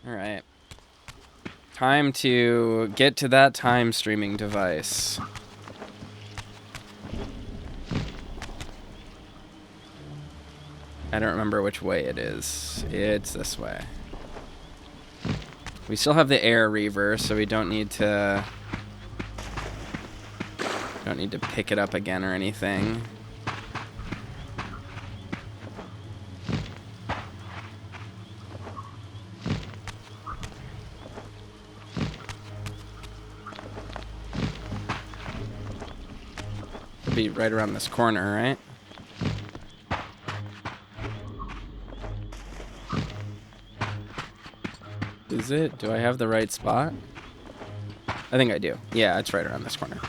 Alright. Time to get to that time streaming device. I don't remember which way it is. It's this way. We still have the air reaver, so we don't need to pick it up again or anything. It'll be right around this corner, right? Is it? Do I have the right spot? I think I do. Yeah, it's right around this corner.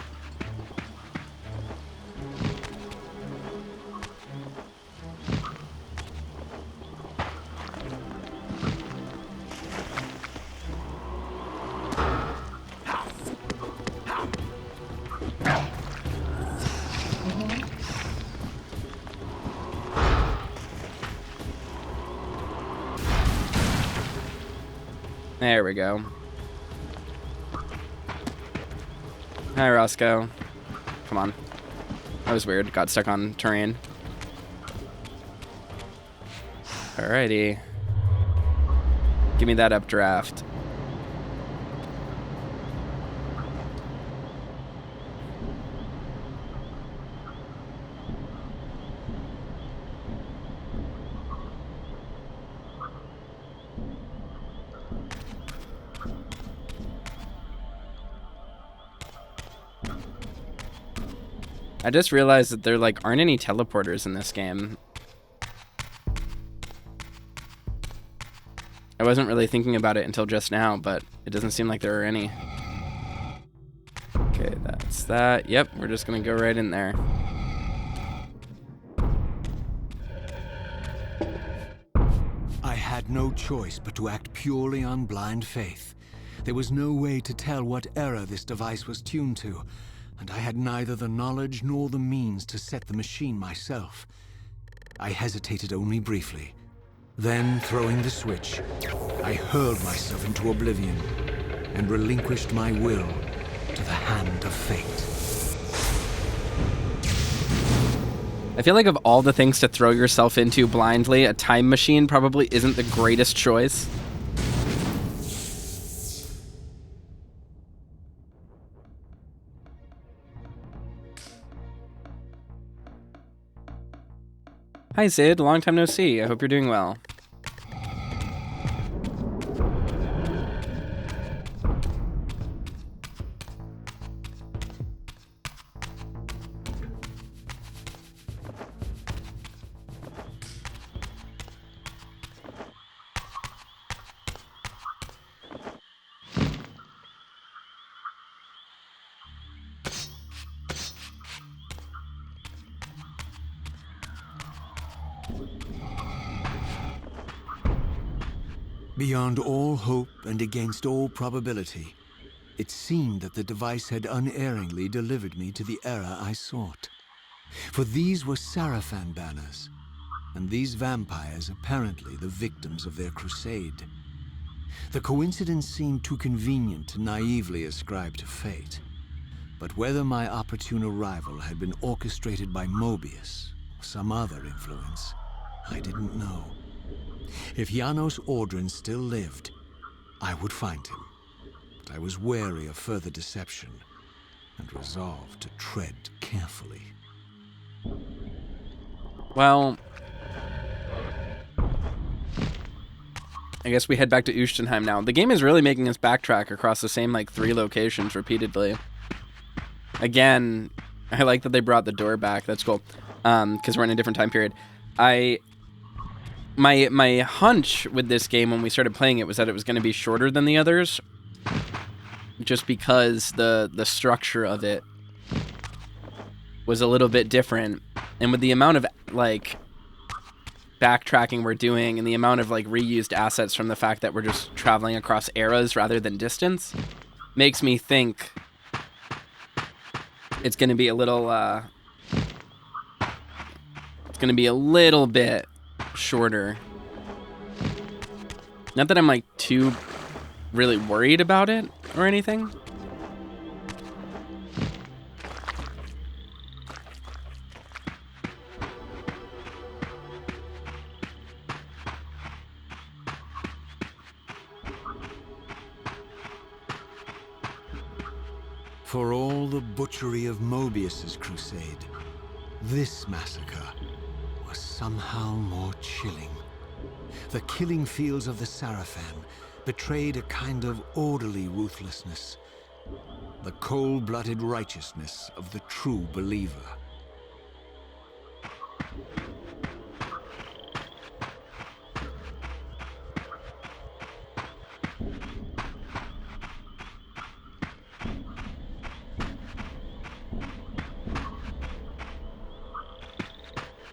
There we go. Hi, Roscoe. Come on. That was weird. Got stuck on terrain. Alrighty. Give me that updraft. I just realized that there aren't any teleporters in this game. I wasn't really thinking about it until just now, but it doesn't seem like there are any. Okay, that's that. Yep, we're just gonna go right in there. I had no choice but to act purely on blind faith. There was no way to tell what error this device was tuned to, and I had neither the knowledge nor the means to set the machine myself. I hesitated only briefly. Then, throwing the switch, I hurled myself into oblivion and relinquished my will to the hand of fate. I feel like of all the things to throw yourself into blindly, a time machine probably isn't the greatest choice. Hi, Sid. Long time no see. I hope you're doing well. Beyond all hope and against all probability, it seemed that the device had unerringly delivered me to the error I sought. For these were Sarafan banners, and these vampires apparently the victims of their crusade. The coincidence seemed too convenient to naively ascribe to fate. But whether my opportune arrival had been orchestrated by Mobius or some other influence, I didn't know. If Janos Audron still lived, I would find him. But I was wary of further deception and resolved to tread carefully. Well, I guess we head back to Ustenheim now. The game is really making us backtrack across the same 3 locations repeatedly. Again, I like that they brought the door back. That's cool. Because we're in a different time period. My hunch with this game when we started playing it was that it was going to be shorter than the others, just because the structure of it was a little bit different, and with the amount of backtracking we're doing and the amount of reused assets from the fact that we're just traveling across eras rather than distance, makes me think it's going to be a little bit shorter. Not that I'm like too really worried about it or anything. For all the butchery of Mobius's crusade, this massacre was somehow more chilling. The killing fields of the Sarafan betrayed a kind of orderly ruthlessness, the cold-blooded righteousness of the true believer.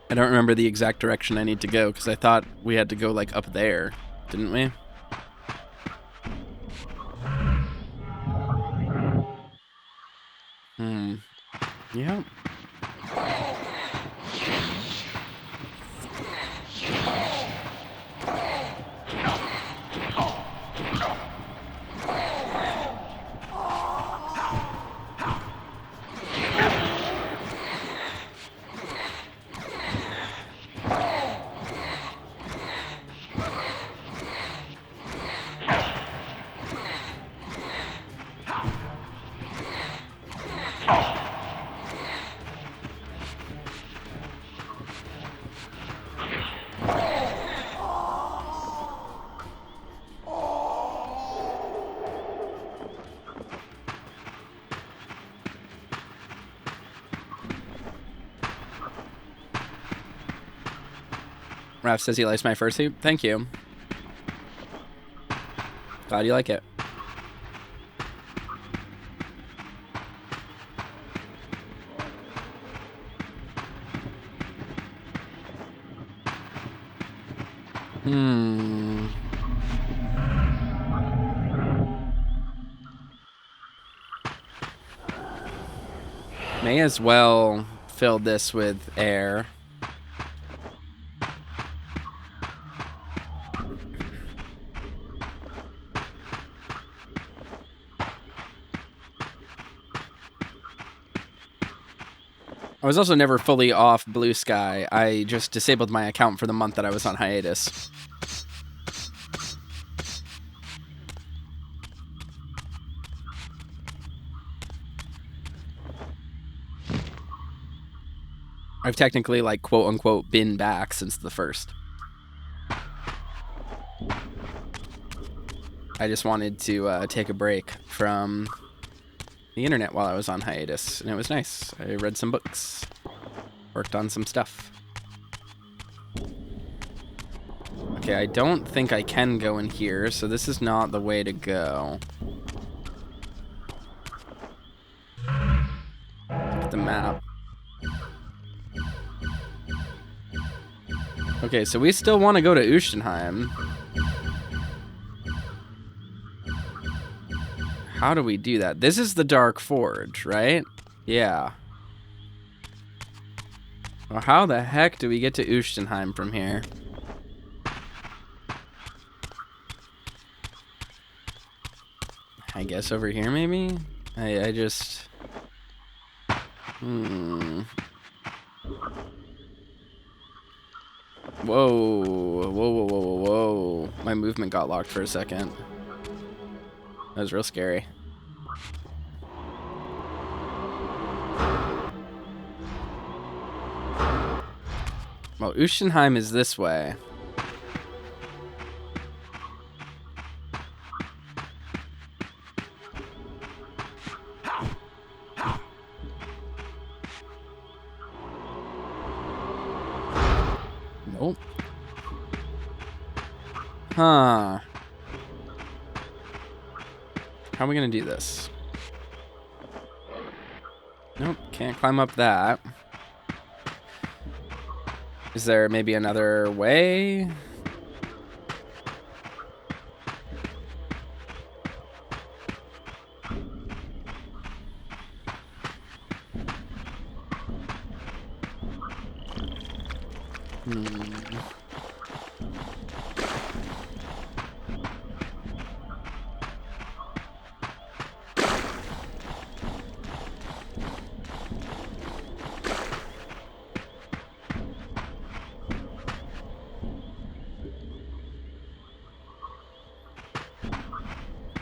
I don't remember the exact direction I need to go because I thought we had to go like up there, didn't we? Yeah. Raph says he likes my fursuit. Thank you. Glad you like it. May as well fill this with air. I was also never fully off Blue Sky. I just disabled my account for the month that I was on hiatus. I've technically, like, quote-unquote, been back since the 1st. I just wanted to take a break from the internet while I was on hiatus, and it was nice. I read some books, worked on some stuff. Okay, I don't think I can go in here, so this is not the way to go. Look at the map. Okay, so we still want to go to Ushtenheim. How do we do that? This is the Dark Forge, right? Yeah. Well, how the heck do we get to Ushtenheim from here? I guess over here, maybe? I just... Whoa, whoa, whoa, whoa, whoa, whoa. My movement got locked for a second. That was real scary. Well, Ushtenheim is this way. Nope. Huh. How are we gonna do this? Nope, can't climb up that. Is there maybe another way?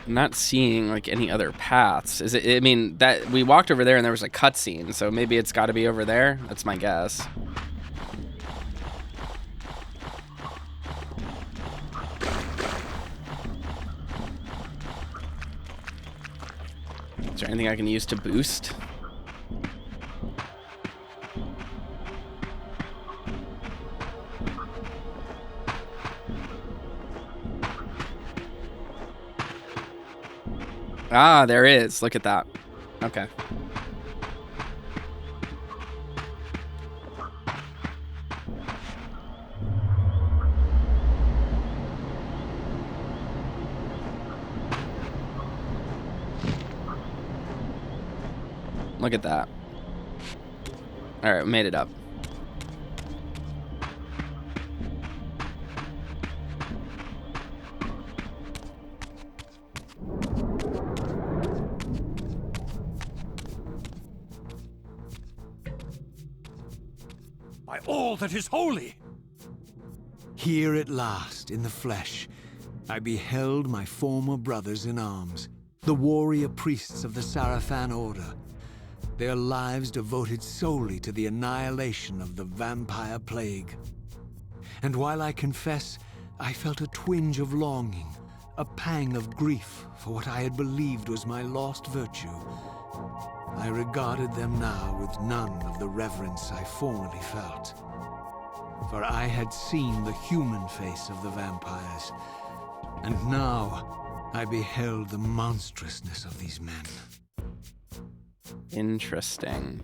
I'm not seeing like any other paths. Is it? I mean, that we walked over there and there was a cutscene, so maybe it's got to be over there. That's my guess. Is there anything I can use to boost? Ah, there is. Look at that. Okay. Look at that. All right, we made it up. By all that is holy! Here at last, in the flesh, I beheld my former brothers in arms, the warrior priests of the Sarafan Order, their lives devoted solely to the annihilation of the vampire plague. And while I confess I felt a twinge of longing, a pang of grief for what I had believed was my lost virtue, I regarded them now with none of the reverence I formerly felt. For I had seen the human face of the vampires, and now I beheld the monstrousness of these men. Interesting.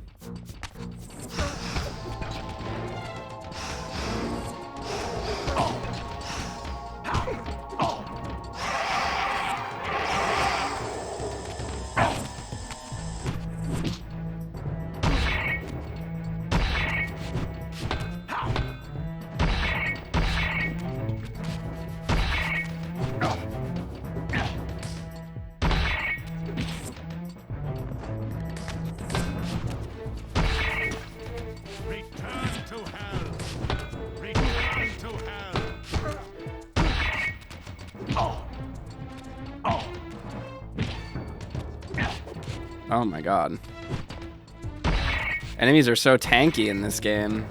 Oh my god. Enemies are so tanky in this game.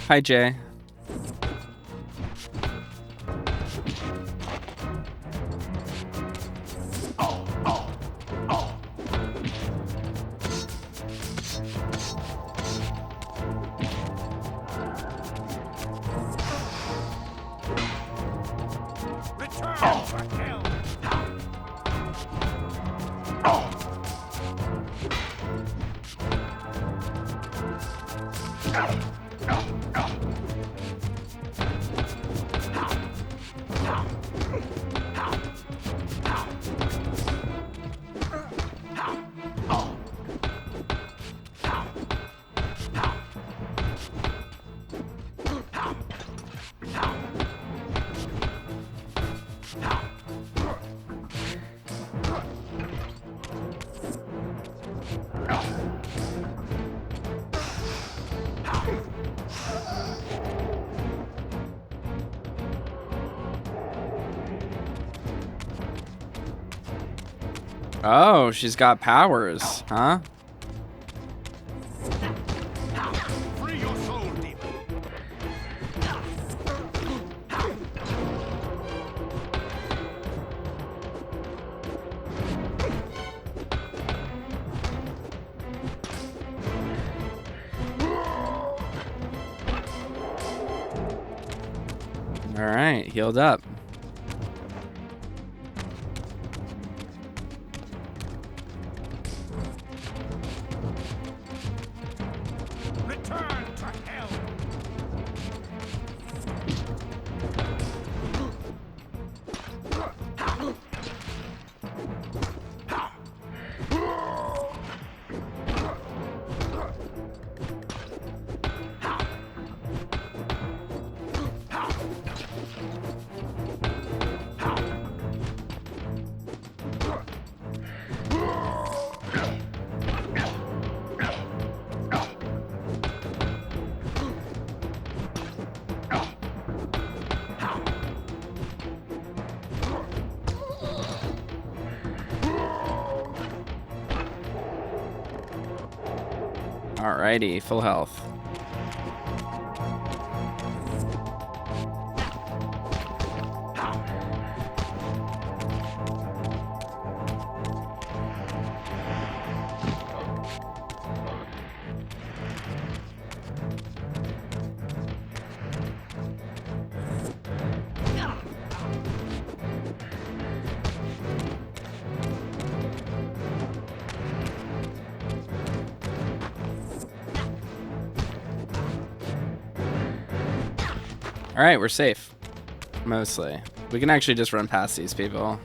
Hi, Jay. Oh, she's got powers, huh? Free your soul, demon! All right, healed up. Return to hell! Alrighty, full health. Alright, we're safe. Mostly. We can actually just run past these people.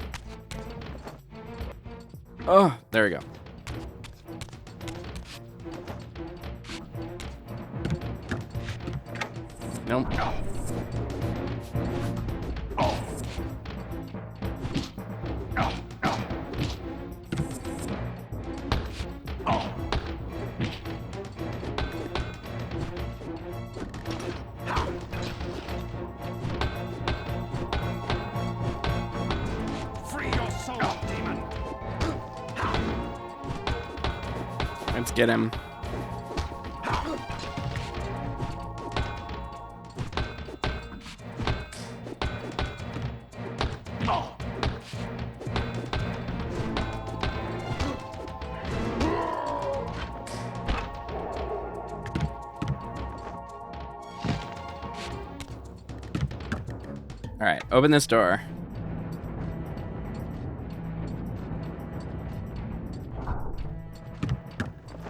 Oh, there we go. Nope. Let's get him. All right, open this door.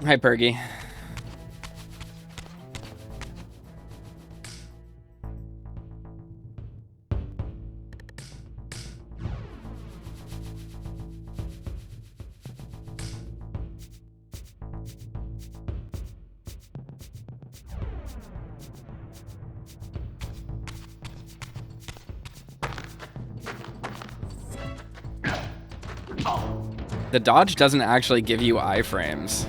Hi, Pergy. The dodge doesn't actually give you iframes.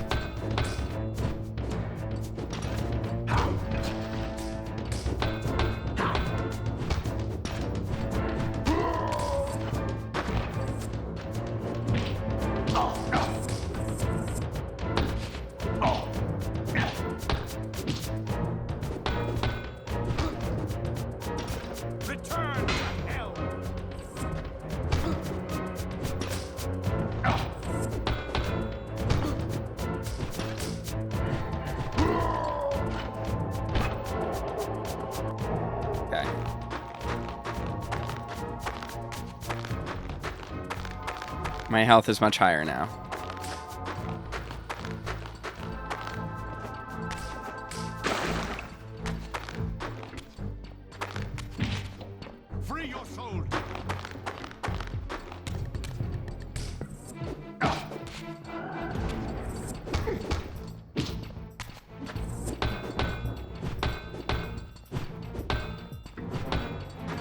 My health is much higher now. Free your soul.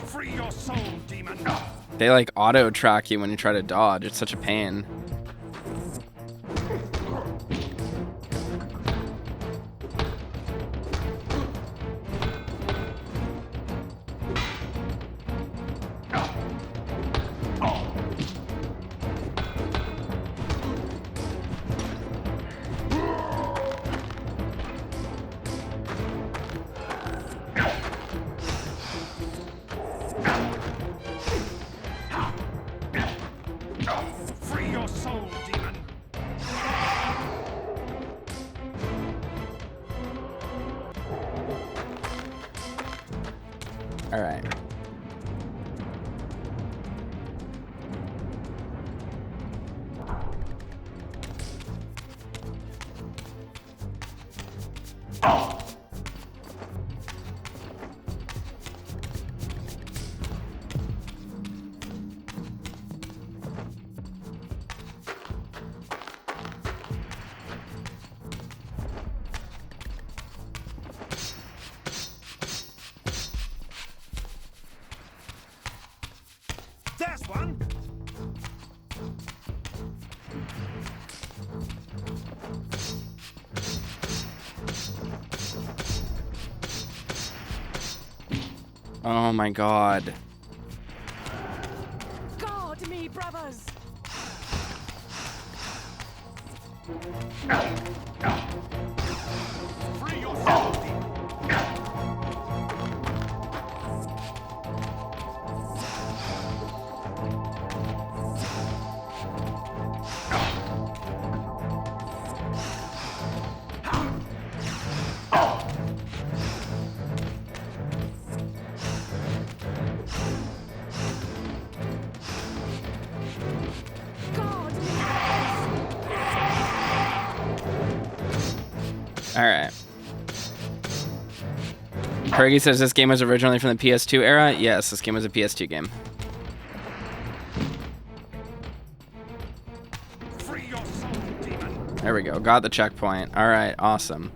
Free your soul, demon. They like auto track you when you try to dodge. It's such a pain. All right. There's one. Oh my god. Guard me, brothers. All right. Fergie says this game was originally from the PS2 era. Yes, this game was a PS2 game. Free your soul, demon. There we go. Got the checkpoint. All right. Awesome.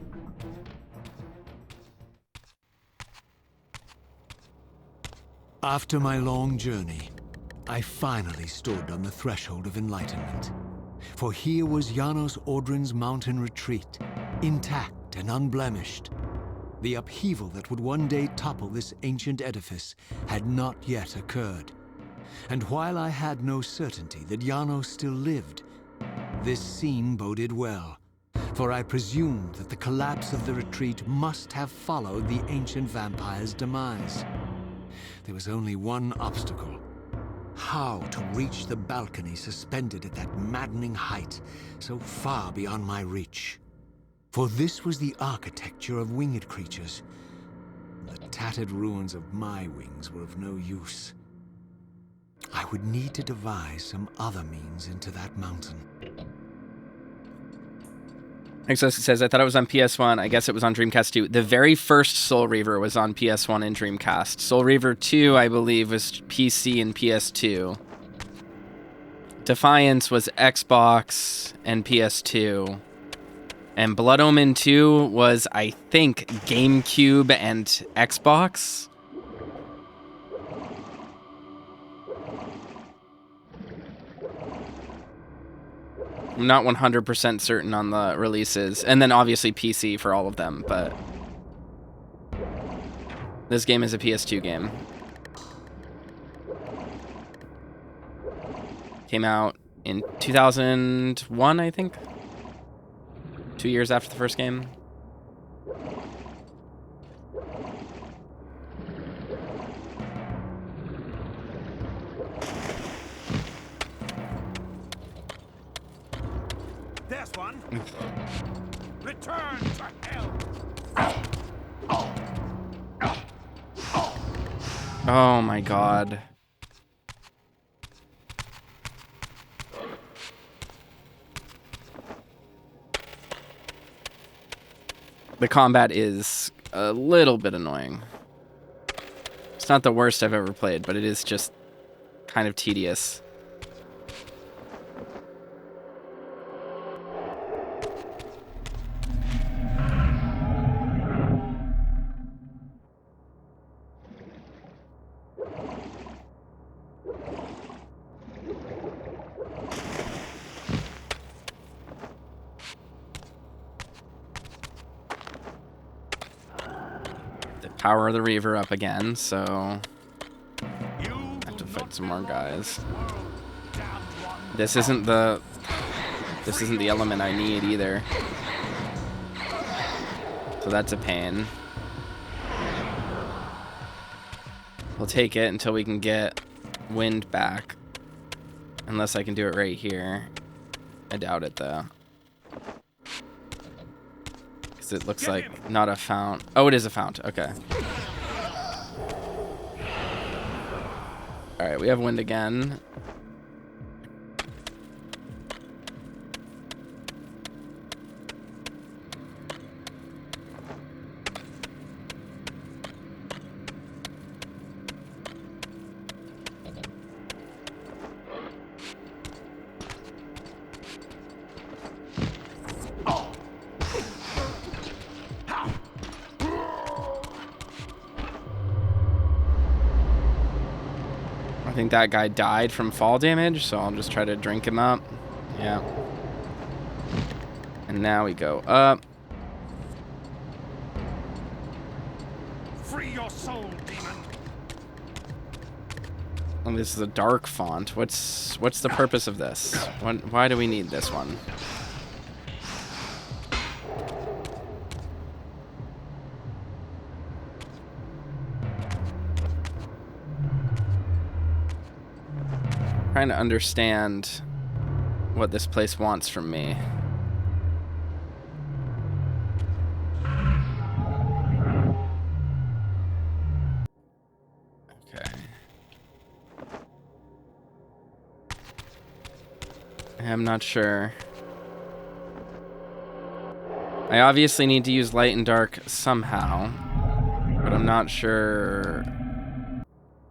After my long journey, I finally stood on the threshold of enlightenment. For here was Janos Audron's mountain retreat, intact and unblemished. The upheaval that would one day topple this ancient edifice had not yet occurred. And while I had no certainty that Janos still lived, this scene boded well, for I presumed that the collapse of the retreat must have followed the ancient vampire's demise. There was only one obstacle. How to reach the balcony suspended at that maddening height, so far beyond my reach. For this was the architecture of winged creatures. The tattered ruins of my wings were of no use. I would need to devise some other means into that mountain. Exos says, I thought it was on PS1. I guess it was on Dreamcast 2. The very first Soul Reaver was on PS1 and Dreamcast. Soul Reaver 2, I believe, was PC and PS2. Defiance was Xbox and PS2. And Blood Omen 2 was, I think, GameCube and Xbox. I'm not 100% certain on the releases. And then obviously PC for all of them, but this game is a PS2 game. Came out in 2001, I think. 2 years after the first game. There's one. Return to hell. Oh my god. The combat is a little bit annoying. It's not the worst I've ever played, but it is just kind of tedious. Power of the Reaver up again, so I have to fight some more guys. This isn't the element I need either. So that's a pain. We'll take it until we can get wind back. Unless I can do it right here. I doubt it though. It looks like not a fount. Oh, it is a fount. Okay. All right, we have wind again. I think that guy died from fall damage, so I'll just try to drink him up. Yeah. And now we go up. Free your soul, demon. Oh, this is a dark font. What's the purpose of this? Why do we need this one? Trying to understand what this place wants from me. Okay. I'm not sure. I obviously need to use light and dark somehow, but I'm not sure.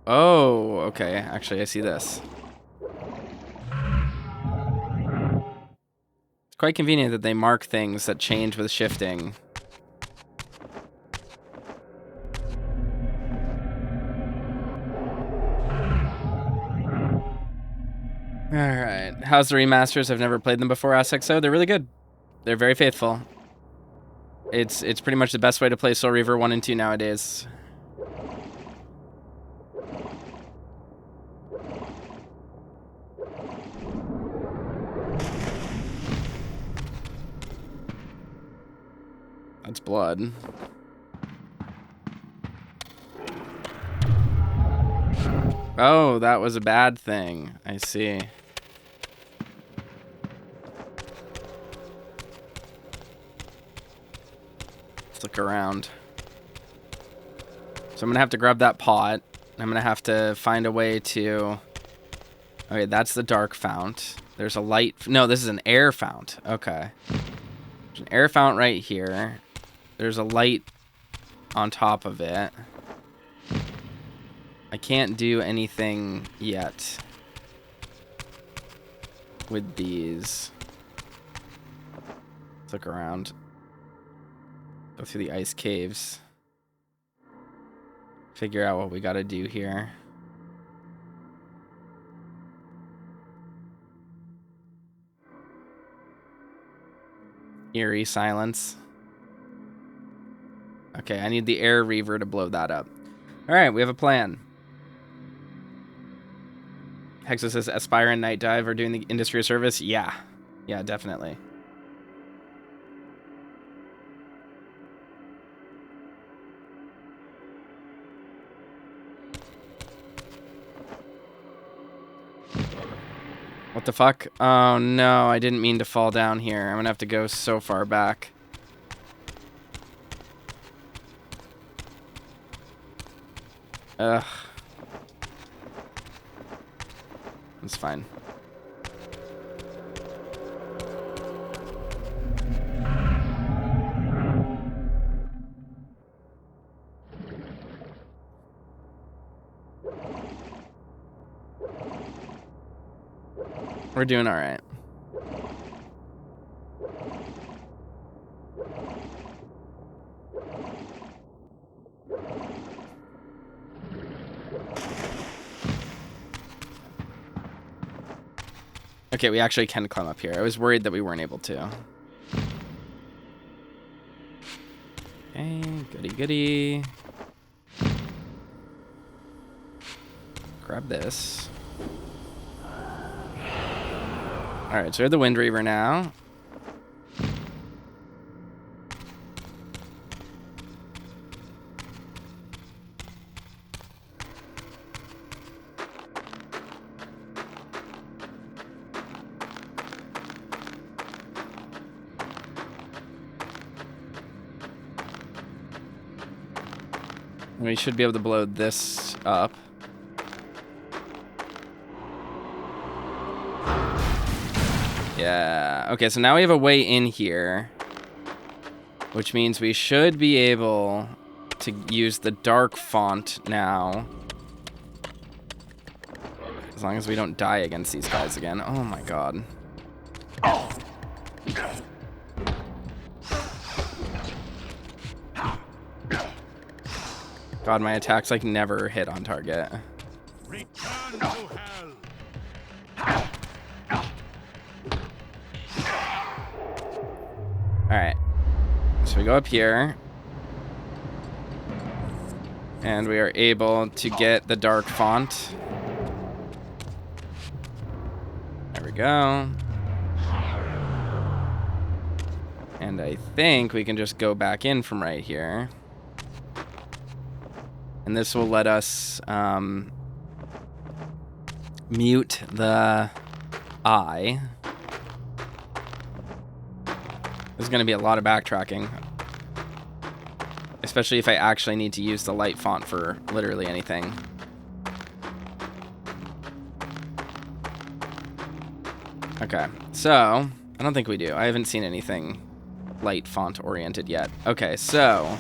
Oh, okay. Actually, I see this. It's quite convenient that they mark things that change with shifting. Alright. How's the remasters? I've never played them before, AskXO. They're really good. They're very faithful. It's pretty much the best way to play Soul Reaver 1 and 2 nowadays. That's blood. Oh, that was a bad thing. I see. Let's look around. So I'm going to have to grab that pot. I'm going to have to find a way to... Okay, that's the dark fount. There's a light... No, this is an air fount. Okay. There's an air fount right here. There's a light on top of it. I can't do anything yet with these. Let's look around. Go through the ice caves. Figure out what we gotta do here. Eerie silence. Okay, I need the air reaver to blow that up. Alright, we have a plan. Hexa says Aspire and Night Dive are doing the industry a service. Yeah. Yeah, definitely. What the fuck? Oh no, I didn't mean to fall down here. I'm gonna have to go so far back. Ugh. It's fine. We're doing all right. Okay, we actually can climb up here. I was worried that we weren't able to. Okay, goody goody. Grab this. Alright, so we're the Wind Reaver now. We should be able to blow this up. Yeah. Okay, so now we have a way in here, which means we should be able to use the dark font now. As long as we don't die against these guys again. Oh my god. God, my attacks like never hit on target. Return to hell. Alright. So we go up here. And we are able to get the dark font. There we go. And I think we can just go back in from right here. And this will let us mute the eye. There's going to be a lot of backtracking. Especially if I actually need to use the light font for literally anything. Okay, so I don't think we do. I haven't seen anything light font oriented yet. Okay, so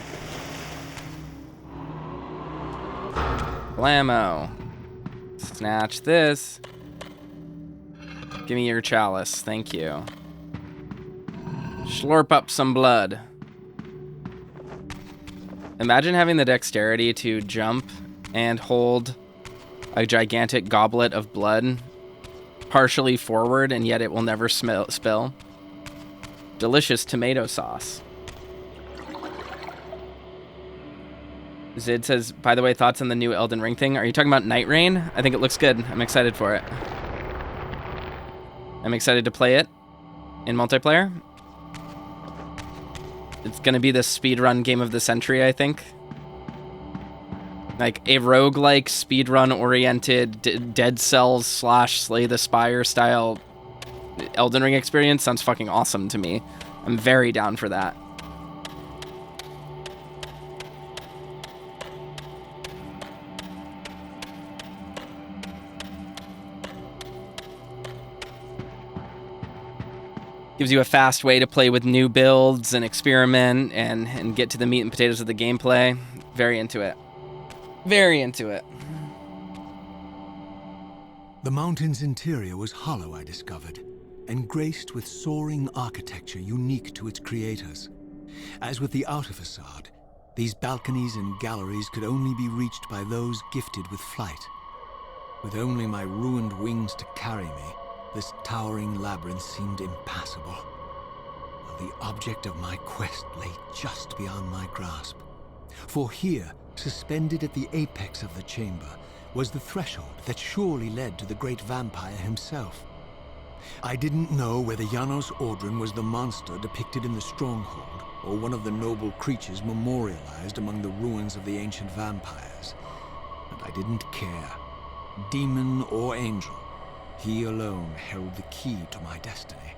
blammo. Snatch this. Give me your chalice, thank you. Slurp up some blood. Imagine having the dexterity to jump and hold a gigantic goblet of blood partially forward, and yet it will never spill. Delicious tomato sauce. Zid says, by the way, thoughts on the new Elden Ring thing? Are you talking about Night Rain? I think it looks good. I'm excited for it. I'm excited to play it in multiplayer. It's going to be the speedrun game of the century, I think. Like a roguelike speedrun-oriented Dead Cells / Slay the Spire style Elden Ring experience sounds fucking awesome to me. I'm very down for that. Gives you a fast way to play with new builds and experiment and get to the meat and potatoes of the gameplay. Very into it. Very into it. The mountain's interior was hollow, I discovered, and graced with soaring architecture unique to its creators. As with the outer facade, these balconies and galleries could only be reached by those gifted with flight. With only my ruined wings to carry me, this towering labyrinth seemed impassable, while the object of my quest lay just beyond my grasp. For here, suspended at the apex of the chamber, was the threshold that surely led to the great vampire himself. I didn't know whether Janos Audron was the monster depicted in the stronghold, or one of the noble creatures memorialized among the ruins of the ancient vampires. And I didn't care. Demon or angel, he alone held the key to my destiny.